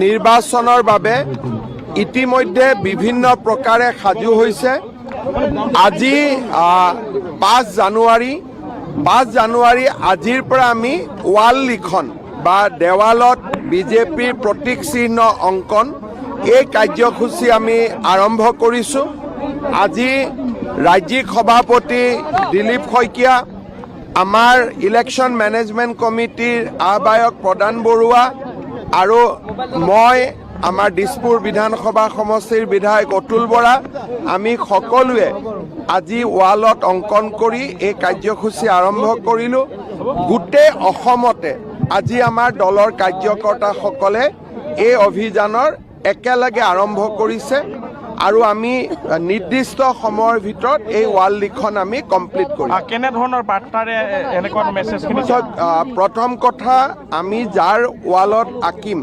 নিৰ্বাচনৰ বাবে ইতিমধ্যে বিভিন্ন প্ৰকাৰে সাজু হৈছে। আজি 5 জানুৱাৰী আজিৰ পৰা আমি ৱাল লিখন বা দেৱালত বিজেপিৰ প্ৰতীক চিহ্ন অংকন এই কাৰ্যসূচী আমি আৰম্ভ কৰিছোঁ। আজি ৰাজ্যিক সভাপতি দিলীপ শইকীয়া, আমাৰ ইলেকশ্যন মেনেজমেণ্ট কমিটিৰ আহ্বায়ক প্ৰদান বৰুৱা আৰু মই, আমাৰ দিছপুৰ বিধানসভা সমষ্টিৰ বিধায়ক অতুল বৰা, আমি সকলোৱে আজি ৱালত অংকন কৰি এই কাৰ্যসূচী আৰম্ভ কৰিলোঁ। গোটেই অসমতে আজি আমাৰ দলৰ কাৰ্যকৰ্তাসকলে এই অভিযানৰ একেলগে আৰম্ভ কৰিছে আৰু আমি নিৰ্দিষ্ট সময়ৰ ভিতৰত এই ৱাল লিখন আমি কমপ্লিট কৰিম। কেনেধৰণৰ বাৰ্তাৰে এনেকুৱা মেছেজখিনি? প্ৰথম কথা, আমি যাৰ ৱালত আঁকিম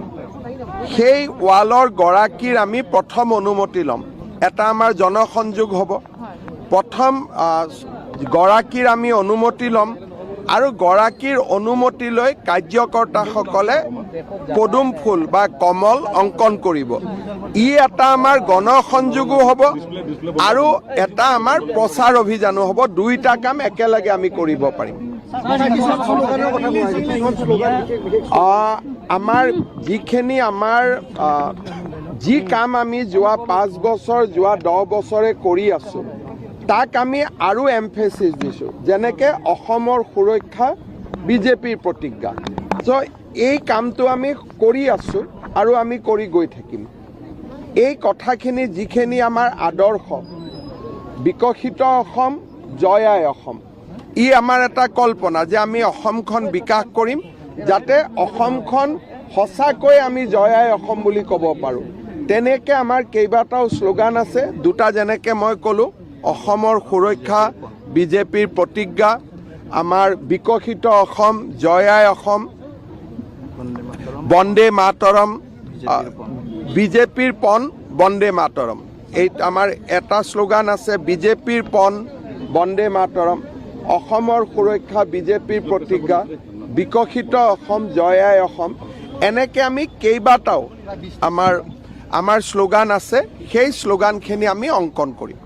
সেই ৱালৰ গৰাকীৰ আমি প্ৰথম অনুমতি ল'ম। এটা আমাৰ জনসংযোগ হ'ব, প্ৰথম গৰাকীৰ আমি অনুমতি ল'ম আৰু গৰাকীৰ অনুমতি লৈ কাৰ্যকৰ্তাসকলে পদুম ফুল বা কমল অংকন কৰিব। এটা আমাৰ গণসংযোগো হ'ব আৰু এটা আমাৰ প্ৰচাৰ অভিযানো হ'ব। দুইটা কাম একেলগে আমি কৰিব পাৰিম। আমাৰ যিখিনি যি কাম আমি যোৱা 5 বছৰ, যোৱা 10 বছৰে কৰি আছোঁ, তাক আমি আৰু এমফেচিছ দিছোঁ। যেনেকৈ অসমৰ সুৰক্ষা বিজেপিৰ প্ৰতিজ্ঞা। চ' এই কামটো আমি কৰি আছোঁ আৰু আমি কৰি গৈ থাকিম। এই কথাখিনি যিখিনি আমাৰ আদৰ্শ, বিকশিত অসম, জয় আই অসম, আমাৰ এটা কল্পনা যে আমি অসমখন বিকাশ কৰিম, যাতে অসমখন সঁচাকৈ আমি জয় আই অসম বুলি ক'ব পাৰোঁ। তেনেকৈ আমাৰ কেইবাটাও শ্লোগান আছে। দুটা যেনেকৈ মই ক'লোঁ, অসমৰ সুৰক্ষা বিজেপিৰ প্ৰতিজ্ঞা, আমাৰ বিকশিত অসম, জয় আই অসম, বন্দে মাতৰম, বিজেপিৰ পণ বন্দে মাতৰম। এই আমাৰ এটা শ্লোগান আছে, বিজেপিৰ পণ বন্দে মাতৰম, অসমৰ সুৰক্ষা বিজেপিৰ প্ৰতিজ্ঞা, বিকশিত অসম, জয় আই অসম। এনেকৈ আমি কেইবাটাও আমাৰ শ্লোগান আছে, সেই শ্লোগানখিনি আমি অংকন কৰিম।